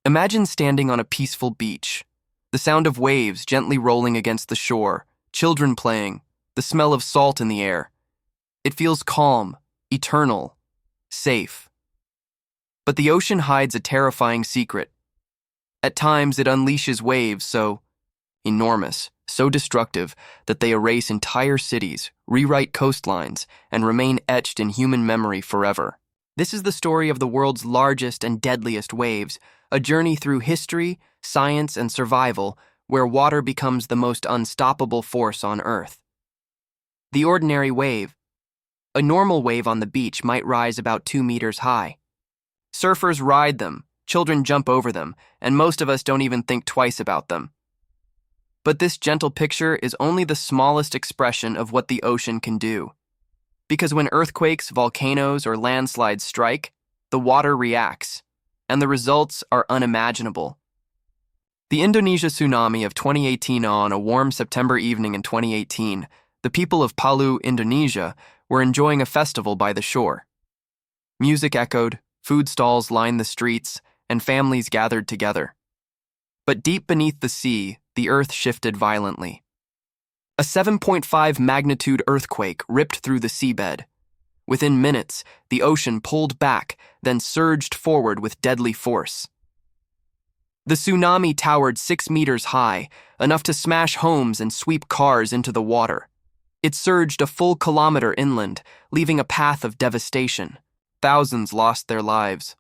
Imagine standing on a peaceful beach, the sound of waves gently rolling against the shore, children playing, the smell of salt in the air. It feels calm, eternal, safe. But the ocean hides a terrifying secret. At times it unleashes waves so enormous, so destructive that they erase entire cities, rewrite coastlines, and remain etched in human memory forever. This is the story of the world's largest and deadliest waves, a journey through history, science, and survival where water becomes the most unstoppable force on Earth. The ordinary wave. A normal wave on the beach might rise about 2 meters high. Surfers ride them, children jump over them, and most of us don't even think twice about them. But this gentle picture is only the smallest expression of what the ocean can do. Because when earthquakes, volcanoes, or landslides strike, the water reacts, and the results are unimaginable. The Indonesia tsunami of 2018. On a warm September evening in 2018, the people of Palu, Indonesia, were enjoying a festival by the shore. Music echoed, food stalls lined the streets, and families gathered together. But deep beneath the sea, the earth shifted violently. A 7.5 magnitude earthquake ripped through the seabed. Within minutes, the ocean pulled back, then surged forward with deadly force. The tsunami towered 6 meters high, enough to smash homes and sweep cars into the water. It surged a full kilometer inland, leaving a path of devastation. Thousands lost their lives.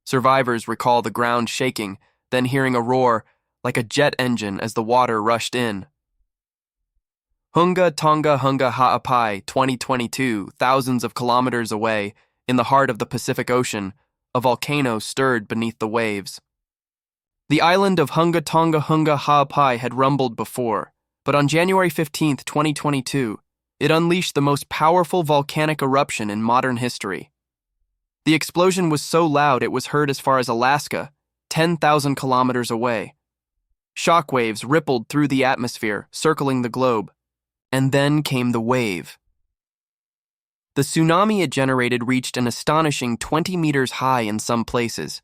Survivors recall the ground shaking, then hearing a roar like a jet engine as the water rushed in. Hunga Tonga Hunga Ha'apai 2022, thousands of kilometers away, in the heart of the Pacific Ocean, a volcano stirred beneath the waves. The island of Hunga Tonga Hunga Ha'apai had rumbled before, but on January 15, 2022, it unleashed the most powerful volcanic eruption in modern history. The explosion was so loud it was heard as far as Alaska, 10,000 kilometers away. Shockwaves rippled through the atmosphere, circling the globe. And then came the wave. The tsunami it generated reached an astonishing 20 meters high in some places.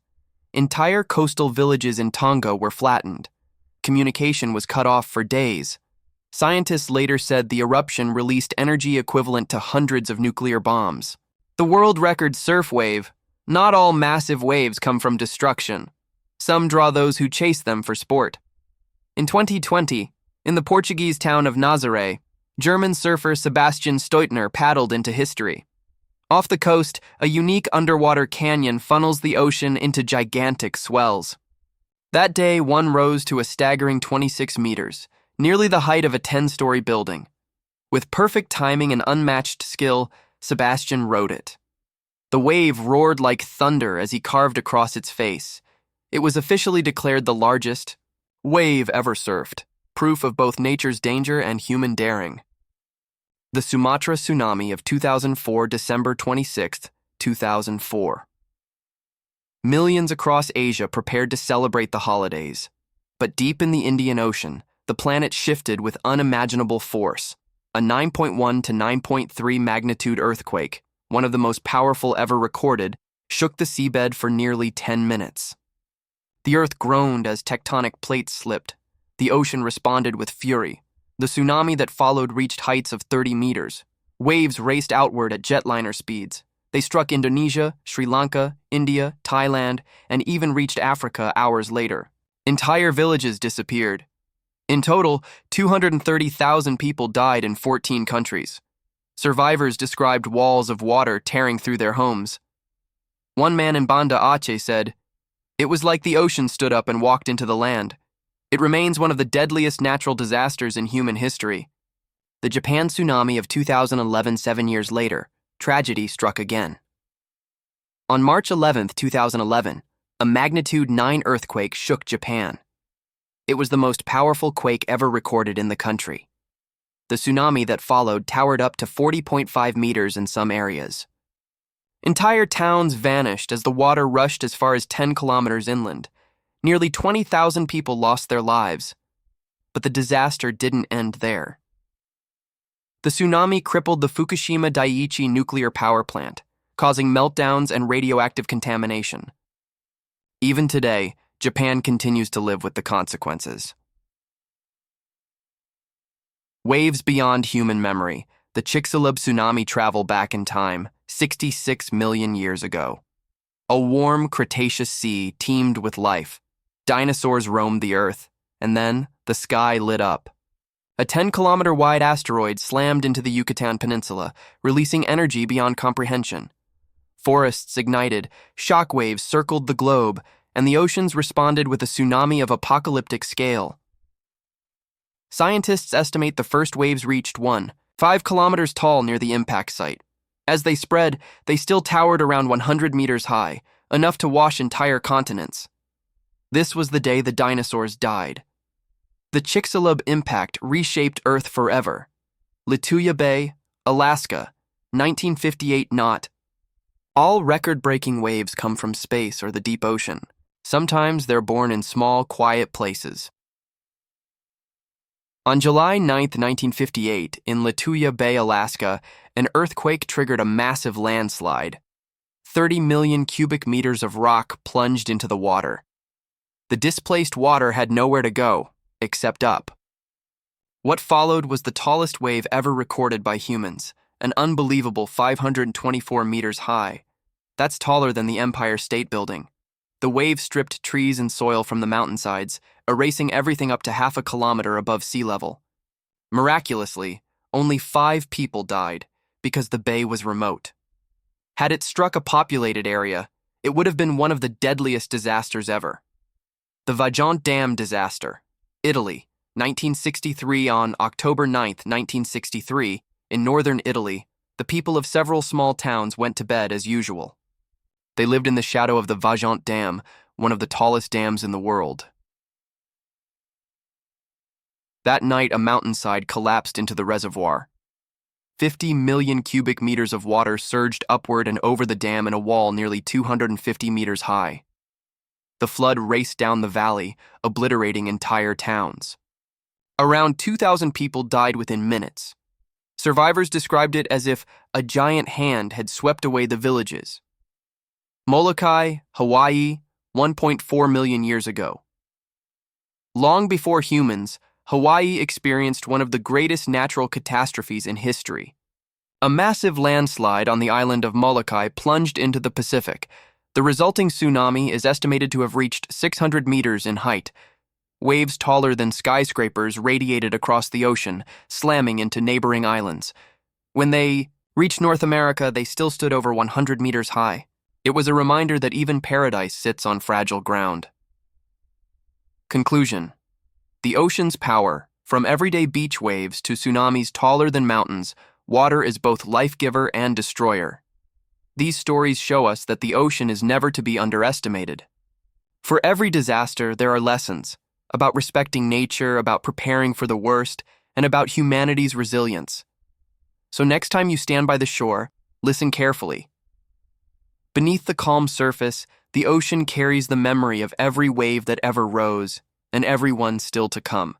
Entire coastal villages in Tonga were flattened. Communication was cut off for days. Scientists later said the eruption released energy equivalent to hundreds of nuclear bombs. The world record surf wave. Not all massive waves come from destruction. Some draw those who chase them for sport. In 2020, in the Portuguese town of Nazaré, German surfer Sebastian Steutner paddled into history. Off the coast, a unique underwater canyon funnels the ocean into gigantic swells. That day, one rose to a staggering 26 meters, nearly the height of a 10-story building. With perfect timing and unmatched skill, Sebastian rode it. The wave roared like thunder as he carved across its face. It was officially declared the largest wave ever surfed, proof of both nature's danger and human daring. The Sumatra tsunami of 2004, December 26, 2004. Millions across Asia prepared to celebrate the holidays. But deep in the Indian Ocean, the planet shifted with unimaginable force. A 9.1 to 9.3 magnitude earthquake, one of the most powerful ever recorded, shook the seabed for nearly 10 minutes. The earth groaned as tectonic plates slipped. The ocean responded with fury. The tsunami that followed reached heights of 30 meters. Waves raced outward at jetliner speeds. They struck Indonesia, Sri Lanka, India, Thailand, and even reached Africa hours later. Entire villages disappeared. In total, 230,000 people died in 14 countries. Survivors described walls of water tearing through their homes. One man in Banda Aceh said, "It was like the ocean stood up and walked into the land." It remains one of the deadliest natural disasters in human history. The Japan tsunami of 2011, 7 years later, tragedy struck again. On March 11, 2011, a magnitude 9 earthquake shook Japan. It was the most powerful quake ever recorded in the country. The tsunami that followed towered up to 40.5 meters in some areas. Entire towns vanished as the water rushed as far as 10 kilometers inland. Nearly 20,000 people lost their lives. But the disaster didn't end there. The tsunami crippled the Fukushima Daiichi nuclear power plant, causing meltdowns and radioactive contamination. Even today, Japan continues to live with the consequences. Waves beyond human memory. The Chicxulub tsunami travel back in time, 66 million years ago. A warm Cretaceous sea teemed with life. Dinosaurs roamed the earth, and then the sky lit up. A 10-kilometer-wide asteroid slammed into the Yucatan Peninsula, releasing energy beyond comprehension. Forests ignited, shockwaves circled the globe, and the oceans responded with a tsunami of apocalyptic scale. Scientists estimate the first waves reached 1.5 kilometers tall near the impact site. As they spread, they still towered around 100 meters high, enough to wash entire continents. This was the day the dinosaurs died. The Chicxulub impact reshaped Earth forever. Lituya Bay, Alaska, 1958 knot. All record-breaking waves come from space or the deep ocean. Sometimes they're born in small, quiet places. On July 9, 1958, in Lituya Bay, Alaska, an earthquake triggered a massive landslide. 30 million cubic meters of rock plunged into the water. The displaced water had nowhere to go, except up. What followed was the tallest wave ever recorded by humans, an unbelievable 524 meters high. That's taller than the Empire State Building. The wave stripped trees and soil from the mountainsides, erasing everything up to half a kilometer above sea level. Miraculously, only 5 people died, because the bay was remote. Had it struck a populated area, it would have been one of the deadliest disasters ever. The Vajont Dam disaster. Italy, 1963. On October 9, 1963, in northern Italy, the people of several small towns went to bed as usual. They lived in the shadow of the Vajont Dam, one of the tallest dams in the world. That night, a mountainside collapsed into the reservoir. 50 million cubic meters of water surged upward and over the dam in a wall nearly 250 meters high. The flood raced down the valley, obliterating entire towns. Around 2,000 people died within minutes. Survivors described it as if a giant hand had swept away the villages. Molokai, Hawaii, 1.4 million years ago. Long before humans, Hawaii experienced one of the greatest natural catastrophes in history. A massive landslide on the island of Molokai plunged into the Pacific. The resulting tsunami is estimated to have reached 600 meters in height. Waves taller than skyscrapers radiated across the ocean, slamming into neighboring islands. When they reached North America, they still stood over 100 meters high. It was a reminder that even paradise sits on fragile ground. Conclusion. The ocean's power, from everyday beach waves to tsunamis taller than mountains, water is both life-giver and destroyer. These stories show us that the ocean is never to be underestimated. For every disaster, there are lessons about respecting nature, about preparing for the worst, and about humanity's resilience. So next time you stand by the shore, listen carefully. Beneath the calm surface, the ocean carries the memory of every wave that ever rose, and every one still to come.